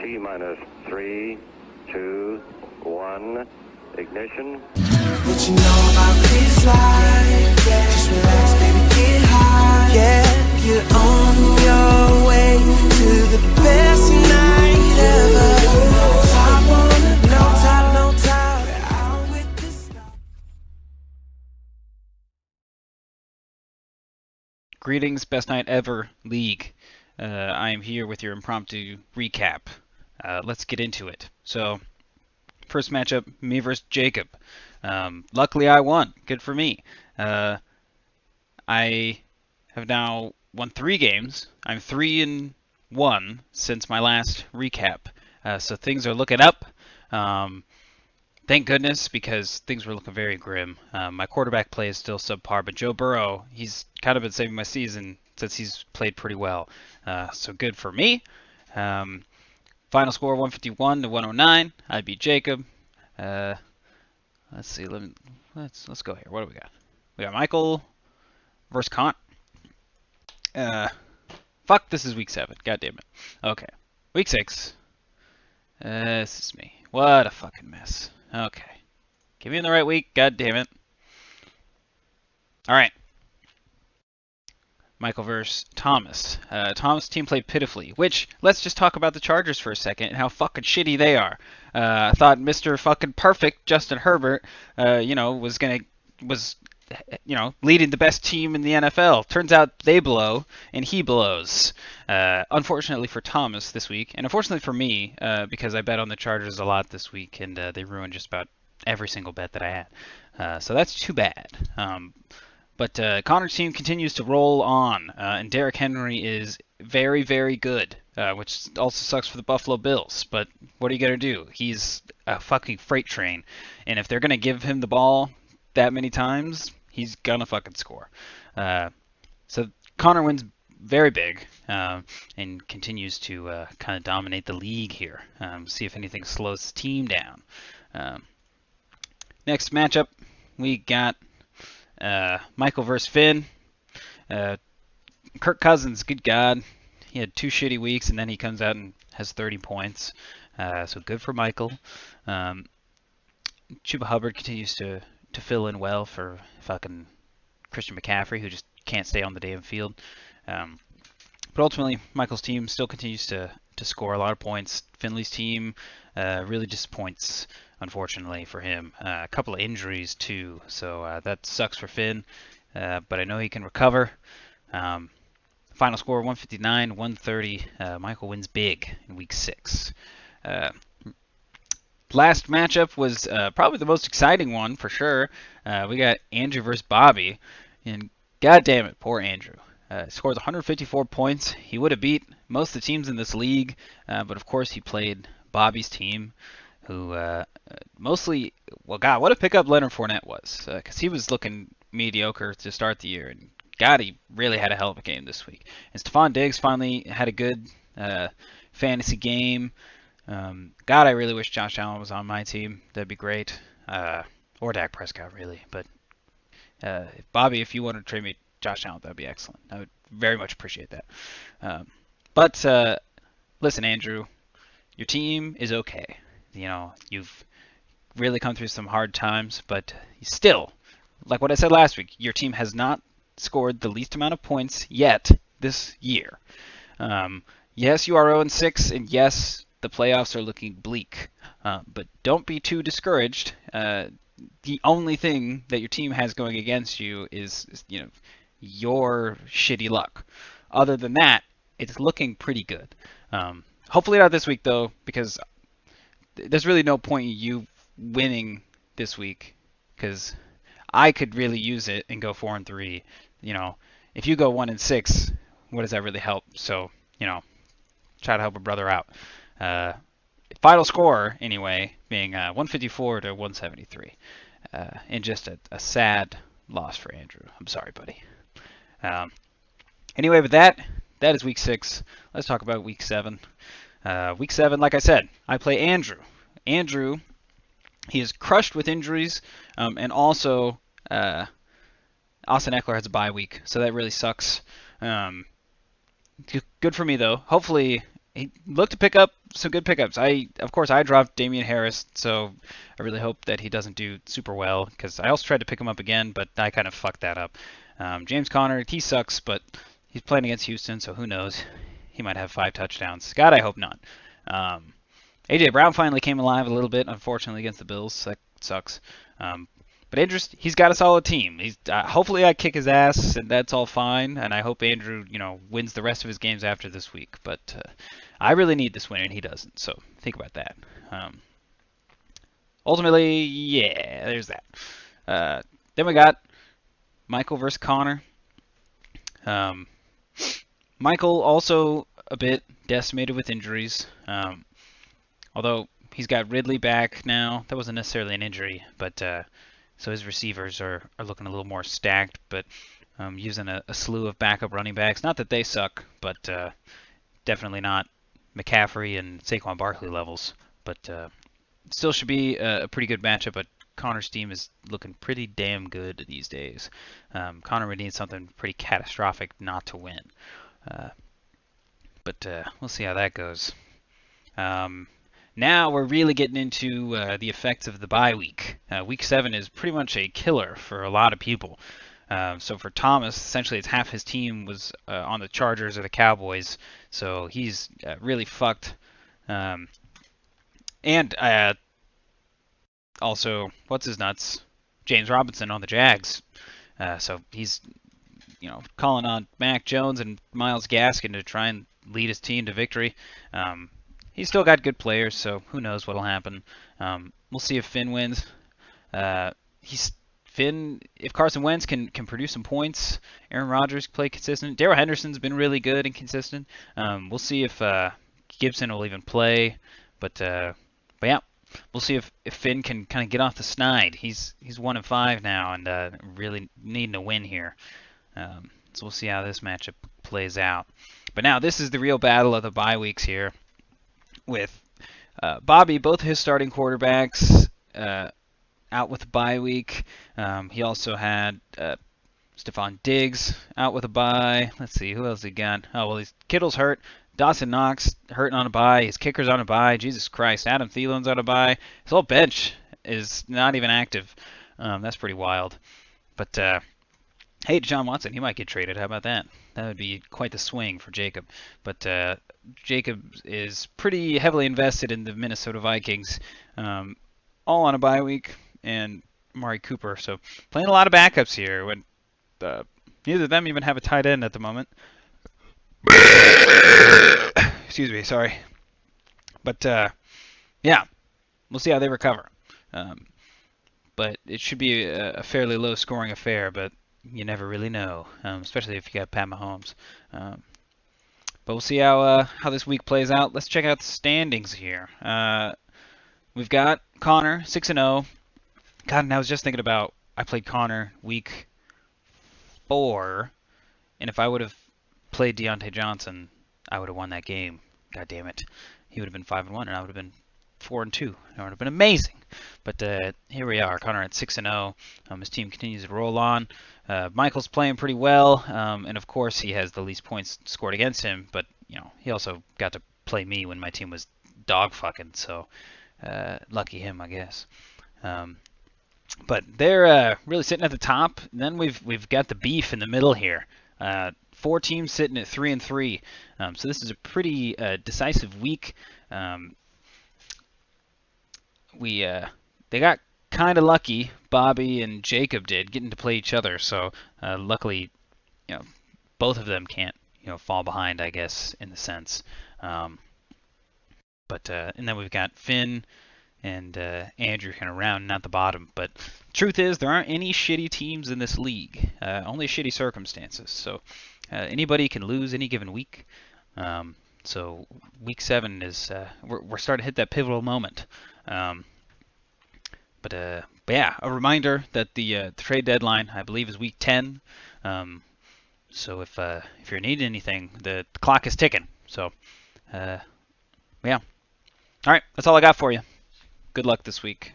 T minus 3, 2, 1, ignition. What you know about this life? Yeah. Just relax, baby, get high. Yeah, you're on your way to the best night ever. No top on it, no top, no top. We're out with the stars. Greetings, Best Night Ever League. I am here with your impromptu recap. Let's get into it. So, first matchup, me versus Jacob. Luckily, I won. Good for me. I have now won 3 games. I'm 3-1 since my last recap. So things are looking up. Thank goodness, because things were looking very grim. My quarterback play is still subpar, but Joe Burrow, he's kind of been saving my season since he's played pretty well. So good for me. Final score 151 to 109. I beat Jacob. Let's see. Let's go here. What do we got? We got Michael versus Kant. Fuck. This is week 7. God damn it. Okay. Week 6. This is me. What a fucking mess. Okay. Get me in the right week. God damn it. All right. Michael versus Thomas. Thomas' team played pitifully, which, let's just talk about the Chargers for a second and how fucking shitty they are. I thought Mr. fucking perfect, Justin Herbert, was leading the best team in the NFL. Turns out they blow, and he blows. Unfortunately for Thomas this week, and unfortunately for me, because I bet on the Chargers a lot this week, and they ruined just about every single bet that I had. So that's too bad. But Connor's team continues to roll on, and Derrick Henry is very, very good, which also sucks for the Buffalo Bills. But what are you going to do? He's a fucking freight train, and if they're going to give him the ball that many times, he's going to fucking score. So Connor wins very big and continues to kind of dominate the league here. See if anything slows his team down. Next matchup, we got Michael versus Finn. Kirk Cousins, good God. He had 2 shitty weeks, and then he comes out and has 30 points. So good for Michael. Chuba Hubbard continues to fill in well for fucking Christian McCaffrey, who just can't stay on the damn field. But ultimately, Michael's team still continues to score a lot of points. Finley's team really disappoints, unfortunately, for him. A couple of injuries, too, so that sucks for Finn, but I know he can recover. Final score, 159-130. Michael wins big in Week 6. Last matchup was probably the most exciting one, for sure. We got Andrew versus Bobby, and god damn it, poor Andrew. Scores 154 points. He would have beat most of the teams in this league, but of course he played Bobby's team, who mostly, well, God, what a pickup Leonard Fournette was, because he was looking mediocre to start the year, and God, he really had a hell of a game this week. And Stephon Diggs finally had a good fantasy game. God, I really wish Josh Allen was on my team. That'd be great. Or Dak Prescott, really. But Bobby, if you want to trade me Josh Allen, that'd be excellent. I would very much appreciate that. But listen, Andrew, your team is okay. You know, you've really come through some hard times, but still, like what I said last week, your team has not scored the least amount of points yet this year. Yes, you are 0-6, and yes, the playoffs are looking bleak. But don't be too discouraged. The only thing that your team has going against you is your shitty luck. Other than that, it's looking pretty good. Hopefully not this week, though, because there's really no point in you winning this week, because I could really use it and go 4-3. If you go 1-6, what does that really help? So, try to help a brother out. Final score, anyway, being 154 to 173. And just a sad loss for Andrew. I'm sorry, buddy. Anyway, with that is week 6. Let's talk about week 7. Week 7, like I said, I play Andrew. Andrew, he is crushed with injuries, and also Austin Eckler has a bye week, so that really sucks. Good for me, though. Hopefully he looked to pick up some good pickups. Of course, I dropped Damian Harris, so I really hope that he doesn't do super well, because I also tried to pick him up again, but I kind of fucked that up. James Conner, he sucks, but he's playing against Houston, so who knows? He might have 5 touchdowns. God, I hope not. A.J. Brown finally came alive a little bit, unfortunately, against the Bills. That sucks. But Andrew, he's got a solid team. Hopefully I kick his ass, and that's all fine. And I hope Andrew, wins the rest of his games after this week. But I really need this win, and he doesn't. So think about that. Ultimately, yeah, there's that. Then we got Michael versus Connor. Michael also a bit decimated with injuries. Although he's got Ridley back now. That wasn't necessarily an injury, but so his receivers are looking a little more stacked, but using a slew of backup running backs. Not that they suck, but definitely not McCaffrey and Saquon Barkley levels. But still should be a pretty good matchup, but Connor's team is looking pretty damn good these days. Connor would need something pretty catastrophic not to win. But we'll see how that goes. Now we're really getting into the effects of the bye week. Week 7 is pretty much a killer for a lot of people. So for Thomas, essentially it's half his team was on the Chargers or the Cowboys, so he's really fucked. And also, what's his nuts? James Robinson on the Jags. So he's calling on Mac Jones and Myles Gaskin to try and lead his team to victory. He's still got good players, so who knows what'll happen. We'll see if Finn wins. If Carson Wentz can produce some points, Aaron Rodgers play consistent. Darrell Henderson's been really good and consistent. We'll see if Gibson will even play. But yeah, we'll see if Finn can kind of get off the snide. He's 1-5 now and really needing a win here. So we'll see how this matchup plays out. But now this is the real battle of the bye weeks here. With Bobby, both his starting quarterbacks out with a bye week. He also had Stephon Diggs out with a bye. Let's see, who else he got? Oh, well, Kittle's hurt. Dawson Knox hurting on a bye. His kicker's on a bye. Jesus Christ, Adam Thielen's on a bye. His whole bench is not even active. That's pretty wild. But hey, Deshaun Watson, he might get traded. How about that? That would be quite the swing for Jacob. But Jacob is pretty heavily invested in the Minnesota Vikings, all on a bye week, and Amari Cooper. So playing a lot of backups here. When neither of them even have a tight end at the moment. Excuse me, sorry. But yeah, we'll see how they recover. But it should be a fairly low-scoring affair, but you never really know, especially if you got Pat Mahomes. But we'll see how this week plays out. Let's check out the standings here. We've got Connor, 6-0. God, and I was just thinking about, I played Connor week 4, and if I would have played Deontay Johnson, I would have won that game. God damn it. He would have been 5-1, and I would have been 4-2. That would have been amazing. But here we are, Connor at 6-0. His team continues to roll on. Michael's playing pretty well, and of course he has the least points scored against him. But he also got to play me when my team was dog fucking. So lucky him, I guess. But they're really sitting at the top. And then we've got the beef in the middle here. 4 teams sitting at 3-3. So this is a pretty decisive week. They got kind of lucky. Bobby and Jacob did getting to play each other. So luckily, both of them can't fall behind, I guess, in the sense. But and then we've got Finn and Andrew kind of rounding out the bottom. But truth is, there aren't any shitty teams in this league. Only shitty circumstances. So anybody can lose any given week. So week 7 is we're starting to hit that pivotal moment. But yeah, a reminder that the trade deadline, I believe, is week 10. So if you're needing anything, the clock is ticking. So yeah. All right, that's all I got for you. Good luck this week.